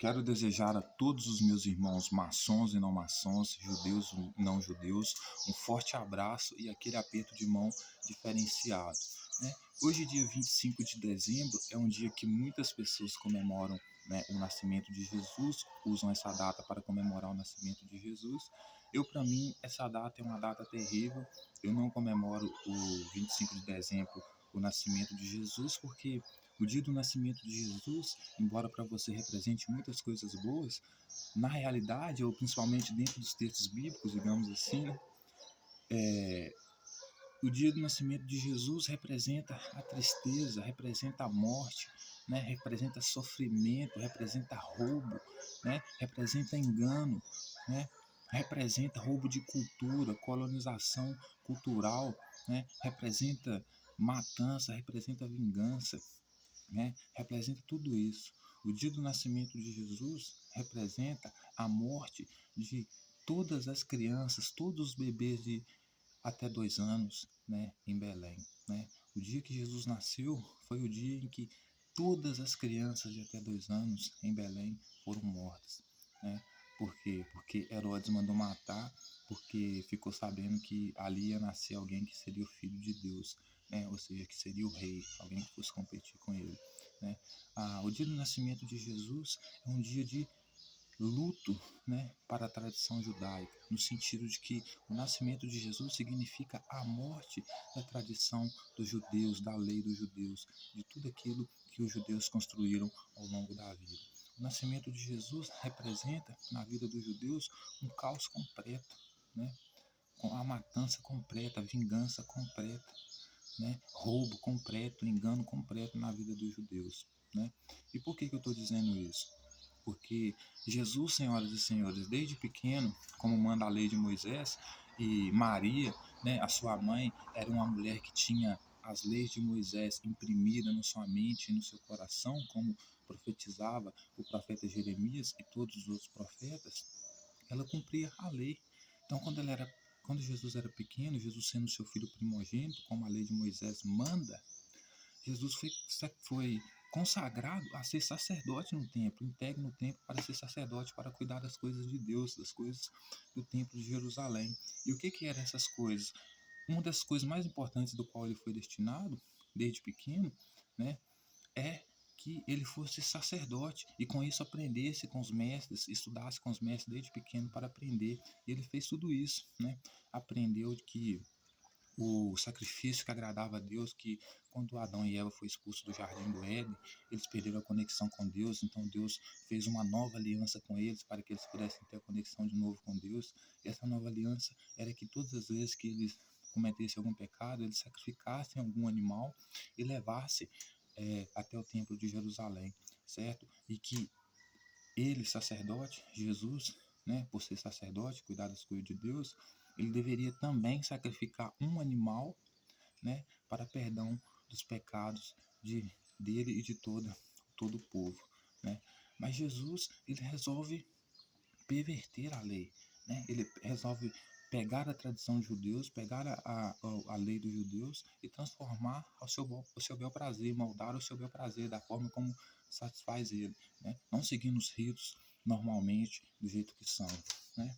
Quero desejar a todos os meus irmãos maçons e não maçons, judeus e não judeus, um forte abraço e aquele aperto de mão diferenciado, né? Hoje, dia 25 de dezembro, é um dia que muitas pessoas comemoram, né, o nascimento de Jesus, usam essa data para comemorar o nascimento de Jesus. Para mim, essa data é uma data terrível. Eu não comemoro o 25 de dezembro, o nascimento de Jesus, porque o dia do nascimento de Jesus, embora para você represente muitas coisas boas, na realidade, ou principalmente dentro dos textos bíblicos, digamos assim, né, o dia do nascimento de Jesus representa a tristeza, representa a morte, né, representa sofrimento, representa roubo, né, representa engano, né, representa roubo de cultura, colonização cultural, né, representa matança, representa vingança, né, representa tudo isso. O dia do nascimento de Jesus representa a morte de todas as crianças, todos os bebês de até 2 anos, né, em Belém, né? O dia que Jesus nasceu foi o dia em que todas as crianças de até 2 anos em Belém foram mortas, né? Por quê? Porque Herodes mandou matar, porque ficou sabendo que ali ia nascer alguém que seria o filho de Deus, né? Ou seja, que seria o rei, alguém que fosse competir com ele, né? O dia do nascimento de Jesus é um dia de luto, né, para a tradição judaica, no sentido de que o nascimento de Jesus significa a morte da tradição dos judeus, da lei dos judeus, de tudo aquilo que os judeus construíram ao longo da vida. O nascimento de Jesus representa, na vida dos judeus, um caos completo, né, com a matança completa, a vingança completa, né, roubo completo, engano completo na vida dos judeus, né? E por que eu estou dizendo isso? Porque Jesus, senhoras e senhores, desde pequeno, como manda a lei de Moisés, e Maria, né, a sua mãe, era uma mulher que tinha as leis de Moisés imprimidas na sua mente e no seu coração, como profetizava o profeta Jeremias e todos os outros profetas. Ela cumpria a lei. Então, quando Jesus era pequeno, Jesus sendo seu filho primogênito, como a lei de Moisés manda, Jesus foi consagrado a ser sacerdote no templo, entregue no templo para ser sacerdote, para cuidar das coisas de Deus, das coisas do templo de Jerusalém. E o que eram essas coisas? Uma das coisas mais importantes do qual ele foi destinado, desde pequeno, né, é que ele fosse sacerdote e com isso aprendesse com os mestres, estudasse com os mestres desde pequeno para aprender. E ele fez tudo isso, né? Aprendeu que o sacrifício que agradava a Deus, que quando Adão e Eva foram expulsos do jardim do Éden, eles perderam a conexão com Deus, então Deus fez uma nova aliança com eles para que eles pudessem ter a conexão de novo com Deus. E essa nova aliança era que todas as vezes que eles cometessem algum pecado, eles sacrificassem algum animal e levassem até o templo de Jerusalém, certo? E que ele, sacerdote, Jesus, né, por ser sacerdote, cuidar das coisas de Deus, ele deveria também sacrificar um animal, né, para perdão dos pecados dele e de todo o povo, né? Mas Jesus, ele resolve perverter a lei, né? Ele resolve pegar a tradição dos judeus, pegar a lei dos judeus e transformar ao seu bel prazer, moldar ao seu bel prazer, da forma como satisfaz ele, né? Não seguindo os ritos normalmente do jeito que são, né?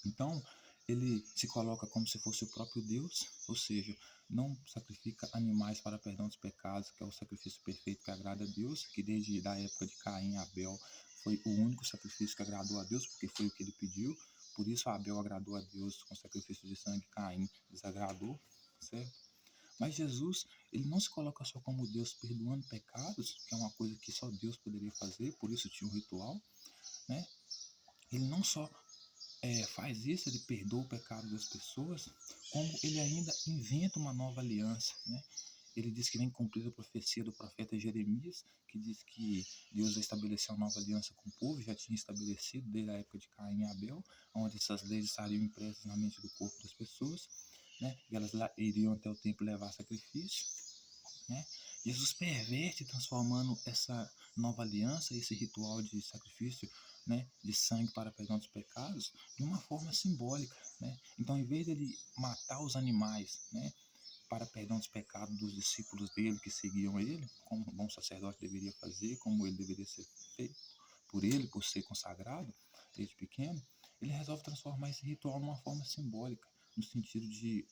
Então, ele se coloca como se fosse o próprio Deus, ou seja, não sacrifica animais para perdão dos pecados, que é o sacrifício perfeito que agrada a Deus, que desde a época de Caim e Abel foi o único sacrifício que agradou a Deus, porque foi o que ele pediu. Por isso Abel agradou a Deus com o sacrifício de sangue, Caim desagradou, certo? Mas Jesus, ele não se coloca só como Deus perdoando pecados, que é uma coisa que só Deus poderia fazer, por isso tinha um ritual, né? Ele não só faz isso, ele perdoa o pecado das pessoas, como ele ainda inventa uma nova aliança, né? Ele diz que vem cumprir a profecia do profeta Jeremias, que diz que Deus vai estabelecer uma nova aliança com o povo, já tinha estabelecido desde a época de Caim e Abel, onde essas leis estariam impressas na mente do corpo das pessoas, né? E elas iriam até o templo levar sacrifício, né? Jesus perverte transformando essa nova aliança, esse ritual de sacrifício, né, de sangue para perdão dos pecados, de uma forma simbólica, né? Então, em vez de ele matar os animais, né, para perdão dos pecados dos discípulos dele que seguiam ele, como um bom sacerdote deveria fazer, como ele deveria ser feito, por ele, por ser consagrado desde pequeno, ele resolve transformar esse ritual numa forma simbólica, no sentido de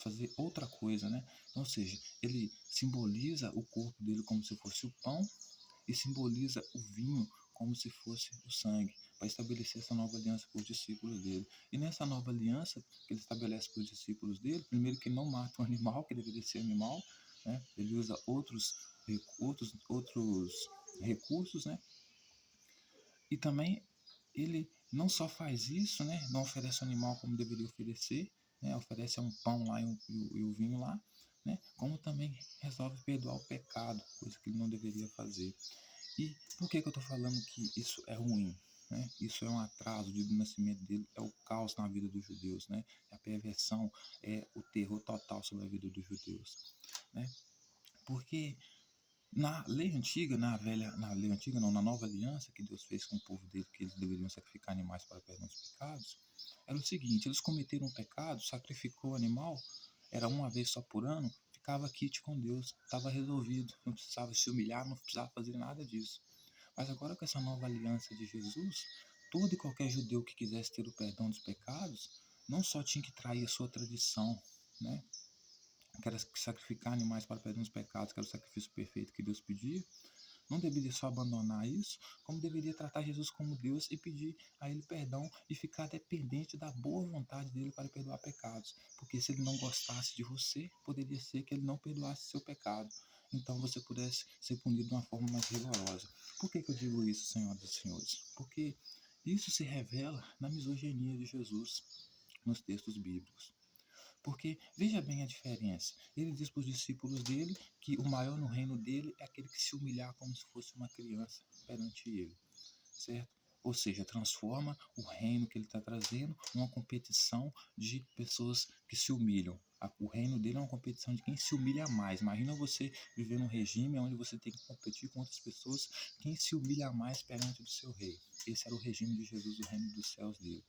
fazer outra coisa, né? Então, ou seja, ele simboliza o corpo dele como se fosse o pão e simboliza o vinho como se fosse o sangue, para estabelecer essa nova aliança com os discípulos dele. E nessa nova aliança que ele estabelece com os discípulos dele, primeiro que ele não mata um animal, que deveria ser animal, né? Ele usa outros recursos, né? E também ele não só faz isso, né? Não oferece o animal como deveria oferecer, né? Oferece um pão lá e o vinho lá, né? Como também resolve perdoar o pecado, coisa que ele não deveria fazer. E por que eu estou falando que isso é ruim? Né? Isso é um atraso do nascimento dele, é o caos na vida dos judeus, né? É a perversão, é o terror total sobre a vida dos judeus, né? Porque na lei antiga, na lei antiga não, na nova aliança que Deus fez com o povo dele, que eles deveriam sacrificar animais para perdão dos pecados, era o seguinte: eles cometeram um pecado, sacrificou o animal, era uma vez só por ano, ficava quite com Deus, estava resolvido, não precisava se humilhar, não precisava fazer nada disso. Mas agora com essa nova aliança de Jesus, todo e qualquer judeu que quisesse ter o perdão dos pecados, não só tinha que trair a sua tradição, né? Que era sacrificar animais para perdão dos pecados, que era o sacrifício perfeito que Deus pedia, não deveria só abandonar isso, como deveria tratar Jesus como Deus e pedir a ele perdão e ficar dependente da boa vontade dele para perdoar pecados. Porque se ele não gostasse de você, poderia ser que ele não perdoasse seu pecado. Então você pudesse ser punido de uma forma mais rigorosa. Por que eu digo isso, senhoras e senhores? Porque isso se revela na misoginia de Jesus nos textos bíblicos. Porque veja bem a diferença. Ele diz para os discípulos dele que o maior no reino dele é aquele que se humilhar como se fosse uma criança perante ele, certo? Ou seja, transforma o reino que ele está trazendo numa competição de pessoas que se humilham. O reino dele é uma competição de quem se humilha mais. Imagina você viver num regime onde você tem que competir com outras pessoas, quem se humilha mais perante do seu rei. Esse era o regime de Jesus, o reino dos céus dele,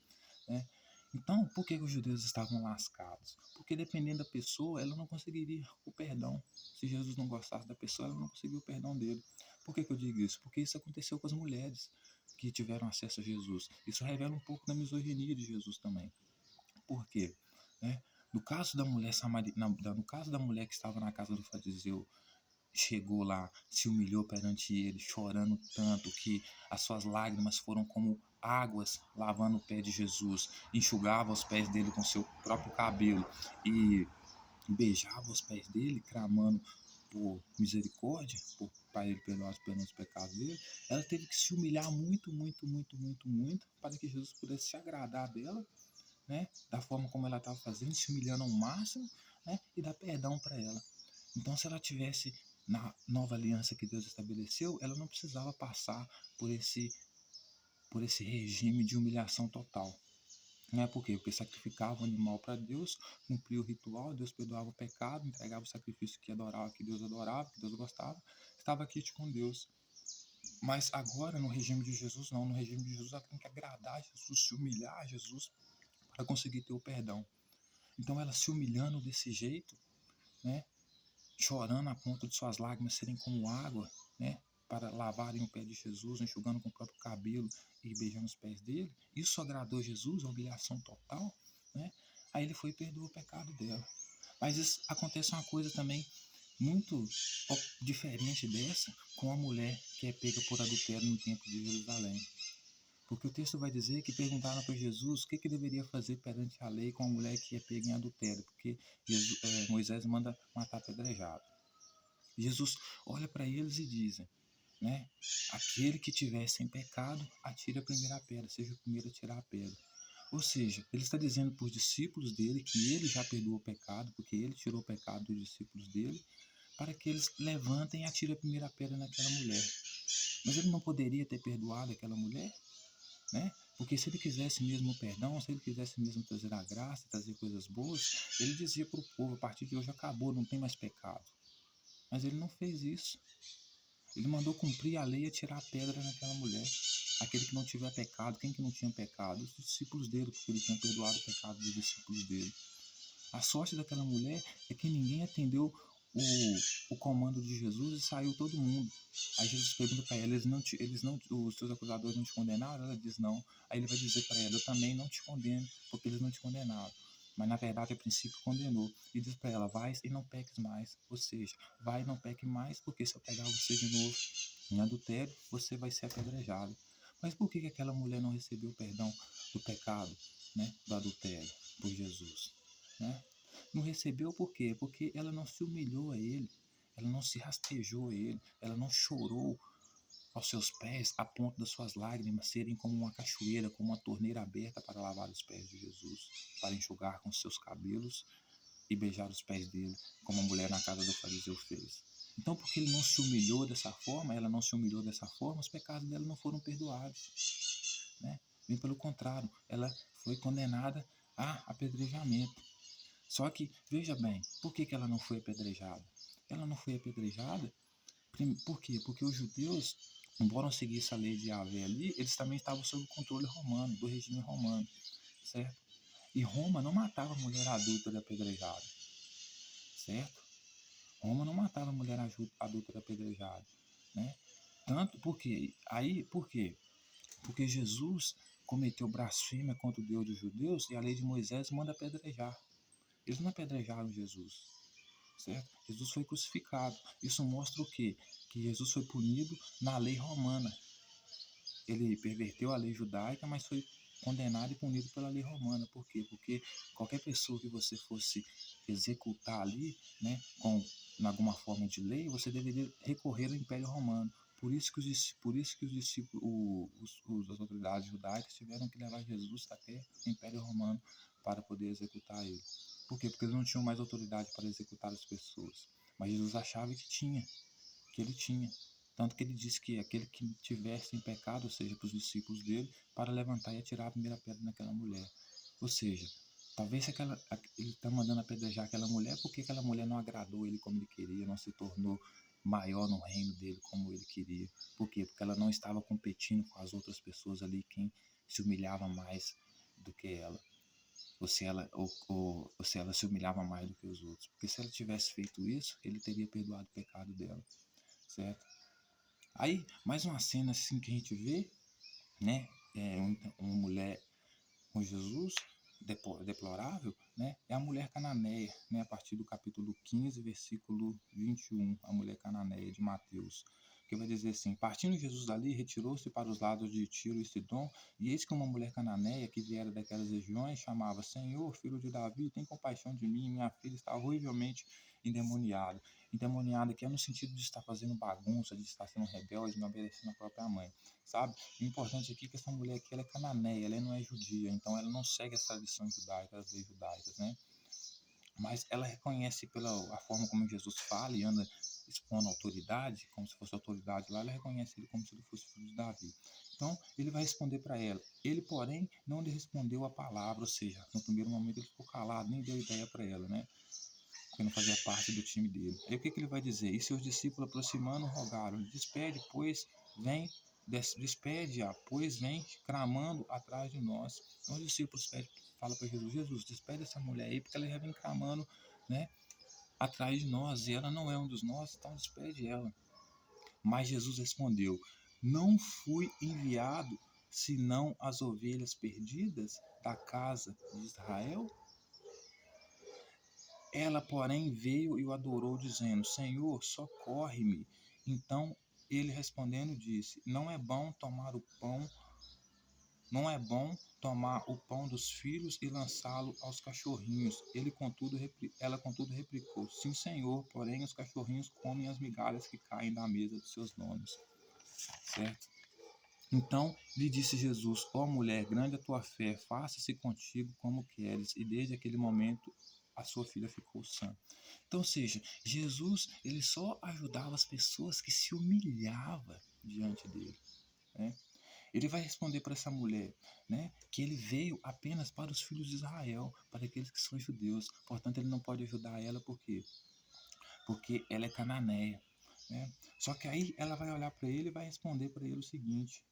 né? Então, por que os judeus estavam lascados? Porque dependendo da pessoa, ela não conseguiria o perdão. Se Jesus não gostasse da pessoa, ela não conseguiu o perdão dele. Por que eu digo isso? Porque isso aconteceu com as mulheres que tiveram acesso a Jesus. Isso revela um pouco da misoginia de Jesus também. Por quê? Né? No caso da mulher no caso da mulher que estava na casa do fariseu, chegou lá, se humilhou perante ele, chorando tanto que as suas lágrimas foram como águas lavando o pé de Jesus, enxugava os pés dele com seu próprio cabelo e beijava os pés dele, clamando por misericórdia, para ele perdoar os pecados dele. Ela teve que se humilhar muito, muito, muito, muito, muito, para que Jesus pudesse se agradar dela, né, da forma como ela estava fazendo, se humilhando ao máximo, né, e dar perdão para ela. Então, se ela tivesse na nova aliança que Deus estabeleceu, ela não precisava passar por esse regime de humilhação total. Não é por quê? Porque sacrificava o animal para Deus, cumpria o ritual, Deus perdoava o pecado, entregava o sacrifício que Deus adorava, que Deus gostava, estava quite com Deus. Mas agora, no regime de Jesus, não. No regime de Jesus, ela tem que agradar Jesus, se humilhar a Jesus para conseguir ter o perdão. Então, ela se humilhando desse jeito, né, chorando a ponto de suas lágrimas serem como água, né, para lavarem o pé de Jesus, enxugando com o próprio cabelo e beijando os pés dele. Isso agradou Jesus, a humilhação total, né? Aí ele foi e perdoou o pecado dela. Mas isso, acontece uma coisa também muito diferente dessa com a mulher que é pega por adultério no templo de Jerusalém. Porque o texto vai dizer que perguntaram para Jesus o que deveria fazer perante a lei com a mulher que é pega em adultério, porque Moisés manda matar apedrejado. Jesus olha para eles e diz, né, aquele que tiver sem pecado, atire a primeira pedra, seja o primeiro a tirar a pedra. Ou seja, ele está dizendo para os discípulos dele que ele já perdoou o pecado, porque ele tirou o pecado dos discípulos dele, para que eles levantem e atirem a primeira pedra naquela mulher. Mas ele não poderia ter perdoado aquela mulher? Né? Porque se ele quisesse mesmo o perdão, se ele quisesse mesmo trazer a graça, trazer coisas boas, ele dizia para o povo, a partir de hoje acabou, não tem mais pecado. Mas ele não fez isso. Ele mandou cumprir a lei e atirar a pedra naquela mulher. Aquele que não tiver pecado, quem que não tinha pecado? Os discípulos dele, porque ele tinha perdoado o pecado dos discípulos dele. A sorte daquela mulher é que ninguém atendeu o comando de Jesus e saiu todo mundo. Aí Jesus pergunta para ela, os seus acusadores não te condenaram? Ela diz não. Aí ele vai dizer para ela, eu também não te condeno, porque eles não te condenaram. Mas na verdade a princípio condenou. E diz para ela, vai e não peques mais. Ou seja, vai e não peque mais, porque se eu pegar você de novo em adultério, você vai ser apedrejado. Mas por que aquela mulher não recebeu o perdão do pecado, né, do adultério, por Jesus? Né? Não recebeu por quê? Porque ela não se humilhou a ele, ela não se rastejou a ele, ela não chorou aos seus pés a ponto das suas lágrimas serem como uma cachoeira, como uma torneira aberta para lavar os pés de Jesus, para enxugar com seus cabelos e beijar os pés dele, como a mulher na casa do fariseu fez. Então, porque ele não se humilhou dessa forma, ela não se humilhou dessa forma, os pecados dela não foram perdoados. Né? Bem pelo contrário, ela foi condenada a apedrejamento. Só que, veja bem, por que ela não foi apedrejada? Ela não foi apedrejada, por quê? Porque os judeus, embora seguissem a lei de Yahvé ali, eles também estavam sob o controle romano, do regime romano, certo? E Roma não matava mulher adúltera apedrejada, certo? Roma não matava mulher adúltera apedrejada, né? Tanto porque, aí, por quê? Porque Jesus cometeu blasfêmia contra o Deus dos judeus e a lei de Moisés manda apedrejar. Eles não apedrejaram Jesus, certo? Jesus foi crucificado. Isso mostra o quê? Que Jesus foi punido na lei romana. Ele perverteu a lei judaica, mas foi condenado e punido pela lei romana. Por quê? Porque qualquer pessoa que você fosse executar ali, né, com alguma forma de lei, você deveria recorrer ao Império Romano. Por isso que os discípulos, as autoridades judaicas tiveram que levar Jesus até o Império Romano para poder executar ele. Por quê? Porque eles não tinham mais autoridade para executar as pessoas. Mas Jesus achava que ele tinha. Tanto que ele disse que aquele que tivesse em pecado, ou seja, para os discípulos dele, para levantar e atirar a primeira pedra naquela mulher. Ou seja, talvez se ele está mandando apedrejar aquela mulher porque aquela mulher não agradou ele como ele queria, não se tornou maior no reino dele como ele queria. Por quê? Porque ela não estava competindo com as outras pessoas ali, quem se humilhava mais do que ela. Ou se ela se humilhava mais do que os outros. Porque se ela tivesse feito isso, ele teria perdoado o pecado dela. Certo? Aí, mais uma cena assim que a gente vê, né? Uma mulher com Jesus, deplorável, né? É a mulher cananeia, né? A partir do capítulo 15, versículo 21, a mulher cananeia de Mateus, que vai dizer assim: partindo Jesus dali, retirou-se para os lados de Tiro e Sidom, e eis que uma mulher cananeia que viera daquelas regiões chamava: Senhor, filho de Davi, tem compaixão de mim, minha filha está horrivelmente endemoniada. Endemoniada que é no sentido de estar fazendo bagunça, de estar sendo rebelde, não obedecendo a própria mãe, sabe? O importante aqui é que essa mulher aqui, ela é cananeia, ela não é judia, então ela não segue as tradições judaicas, as leis judaicas, né? Mas ela reconhece pela a forma como Jesus fala e anda expondo autoridade, como se fosse autoridade lá, ela reconhece ele como se ele fosse filho de Davi. Então, ele vai responder para ela. Ele, porém, não lhe respondeu a palavra, ou seja, no primeiro momento ele ficou calado, nem deu ideia para ela, né? Porque não fazia parte do time dele. Aí o que ele vai dizer? E seus discípulos aproximando rogaram: despede, pois vem, despede-a, pois vem clamando atrás de nós. Então os discípulos falam para Jesus: Jesus, despede essa mulher aí, porque ela já vem clamando, né, atrás de nós, e ela não é um dos nossos, então despede ela. Mas Jesus respondeu: não fui enviado senão as ovelhas perdidas da casa de Israel? Ela, porém, veio e o adorou, dizendo: Senhor, socorre-me. Então ele respondendo disse: não é bom tomar o pão dos filhos e lançá-lo aos cachorrinhos. Ela, contudo, replicou: Sim, Senhor, porém os cachorrinhos comem as migalhas que caem da mesa dos seus donos. Certo? Então lhe disse Jesus: ó mulher, grande a tua fé, faça-se contigo como queres. E desde aquele momento a sua filha ficou sã. Então, ou seja, Jesus ele só ajudava as pessoas que se humilhavam diante dele. Né? Ele vai responder para essa mulher, né, que ele veio apenas para os filhos de Israel, para aqueles que são judeus. Portanto, ele não pode ajudar ela por quê? Porque ela é cananeia. Né? Só que aí ela vai olhar para ele e vai responder para ele o seguinte: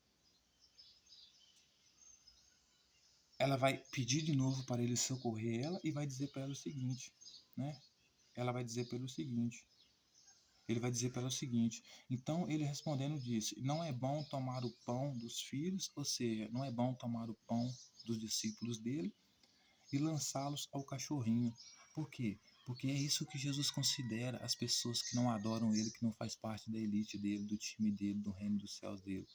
ela vai pedir de novo para ele socorrer ela e vai dizer para ela o seguinte, né? Ela vai dizer para ele o seguinte: Ele vai dizer para ela o seguinte: então ele respondendo disse: não é bom tomar o pão dos filhos, ou seja, não é bom tomar o pão dos discípulos dele e lançá-los ao cachorrinho. Por quê? Porque é isso que Jesus considera as pessoas que não adoram ele, que não faz parte da elite dele, do time dele, do reino dos céus dele,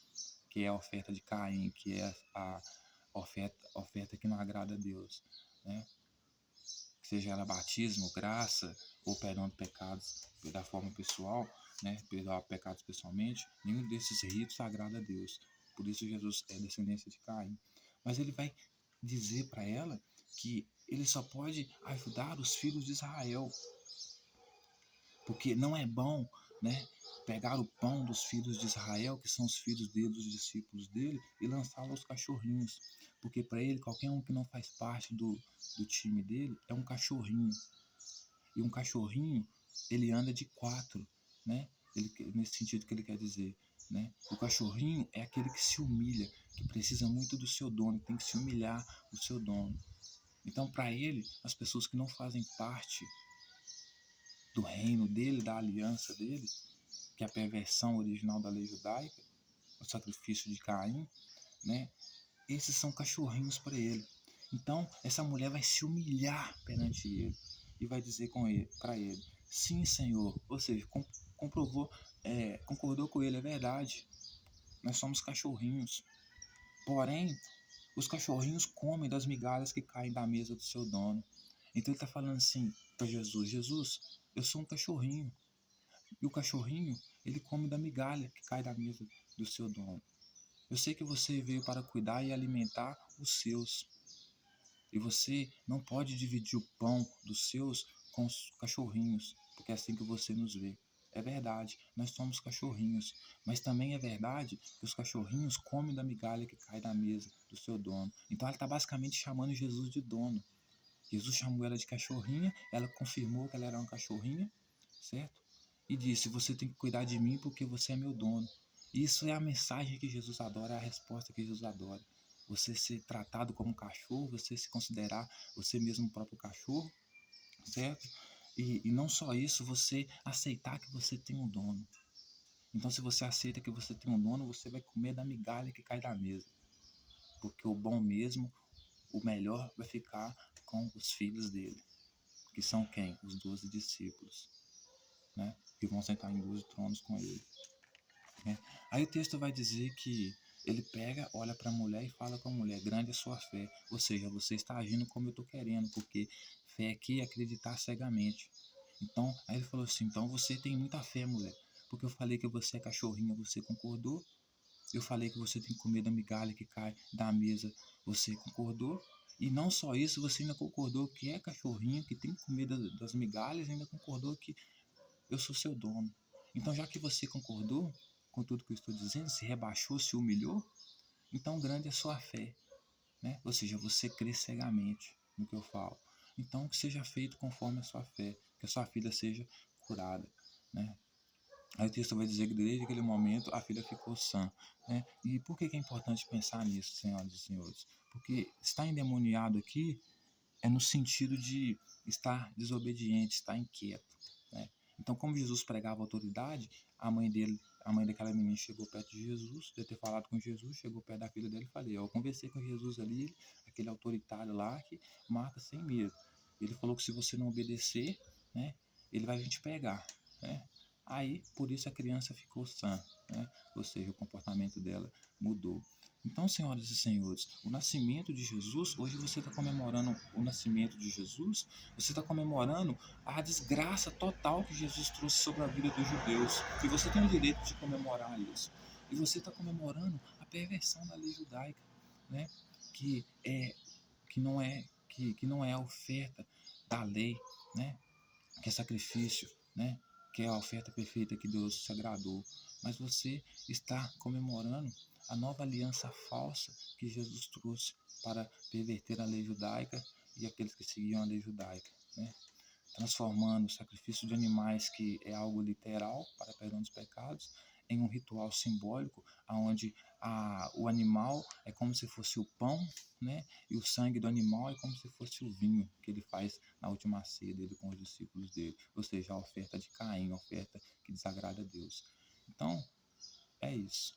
que é a oferta de Caim, que é a oferta que não agrada a Deus, né? Seja ela batismo, graça ou perdão de pecados da forma pessoal, né? Perdoar pecados pessoalmente, nenhum desses ritos agrada a Deus. Por isso Jesus é descendência de Caim. Mas ele vai dizer para ela que ele só pode ajudar os filhos de Israel, porque não é bom, né, pegar o pão dos filhos de Israel, que são os filhos dele, os discípulos dele, e lançá-lo aos cachorrinhos. Porque para ele, qualquer um que não faz parte do time dele é um cachorrinho. E um cachorrinho, ele anda de quatro, né? Ele, nesse sentido que ele quer dizer. Né? O cachorrinho é aquele que se humilha, que precisa muito do seu dono, tem que se humilhar o seu dono. Então, para ele, as pessoas que não fazem parte do reino dele, da aliança dele, que é a perversão original da lei judaica, o sacrifício de Caim, né? Esses são cachorrinhos para ele. Então, essa mulher vai se humilhar perante ele e vai dizer para ele: sim, Senhor. Ou seja, comprovou, concordou com ele, é verdade. Nós somos cachorrinhos. Porém, os cachorrinhos comem das migalhas que caem da mesa do seu dono. Então ele está falando assim para Jesus: Jesus, eu sou um cachorrinho. E o cachorrinho, ele come da migalha que cai da mesa do seu dono. Eu sei que você veio para cuidar e alimentar os seus. E você não pode dividir o pão dos seus com os cachorrinhos, porque é assim que você nos vê. É verdade, nós somos cachorrinhos, mas também é verdade que os cachorrinhos comem da migalha que cai da mesa do seu dono. Então ela está basicamente chamando Jesus de dono. Jesus chamou ela de cachorrinha, ela confirmou que ela era uma cachorrinha, certo? E disse: você tem que cuidar de mim porque você é meu dono. Isso é a mensagem que Jesus adora, é a resposta que Jesus adora. Você ser tratado como cachorro, você se considerar você mesmo o próprio cachorro, certo? E não só isso, você aceitar que você tem um dono. Então, se você aceita que você tem um dono, você vai comer da migalha que cai da mesa. Porque o bom mesmo, o melhor, vai ficar com os filhos dele. Que são quem? Os 12 discípulos, né? Que vão sentar em 12 tronos com ele. Né? Aí o texto vai dizer que ele pega, olha para a mulher e fala com a mulher: grande é a sua fé. Ou seja, você está agindo como eu estou querendo, porque fé aqui é acreditar cegamente. Então, aí ele falou assim: então você tem muita fé, mulher, porque eu falei que você é cachorrinha, você concordou. Eu falei que você tem que comer da migalha que cai da mesa, você concordou. E não só isso, você ainda concordou que é cachorrinho, que tem que comer das migalhas, e ainda concordou que eu sou seu dono. Então, já que você concordou com tudo que eu estou dizendo, se rebaixou, se humilhou, então grande é a sua fé, né? Ou seja, você crê cegamente no que eu falo. Então, que seja feito conforme a sua fé, que a sua filha seja curada, né? Aí o texto vai dizer que desde aquele momento a filha ficou sã, né? E por que é importante pensar nisso, senhoras e senhores? Porque estar endemoniado aqui é no sentido de estar desobediente, estar inquieto, né? Então, como Jesus pregava autoridade, a mãe daquela menina chegou perto de Jesus, de ter falado com Jesus, chegou perto da filha dele e falei: eu conversei com Jesus ali, aquele autoritário lá que mata sem medo. Ele falou que se você não obedecer, né, ele vai vir te pegar, né? Aí, por isso a criança ficou sã, né? Ou seja, o comportamento dela mudou. Então, senhoras e senhores, o nascimento de Jesus, hoje você está comemorando o nascimento de Jesus, você está comemorando a desgraça total que Jesus trouxe sobre a vida dos judeus. E você tem o direito de comemorar isso. E você está comemorando a perversão da lei judaica, né? Que é que não é a oferta da lei, né? Que é sacrifício, né? Que é a oferta perfeita que Deus se agradou. Mas você está comemorando a nova aliança falsa que Jesus trouxe para perverter a lei judaica e aqueles que seguiam a lei judaica, né? Transformando o sacrifício de animais, que é algo literal para perdão dos pecados, em um ritual simbólico, onde o animal é como se fosse o pão, né? E o sangue do animal é como se fosse o vinho que ele faz na última ceia dele com os discípulos dele, ou seja, a oferta de Caim, a oferta que desagrada a Deus. Então, é isso.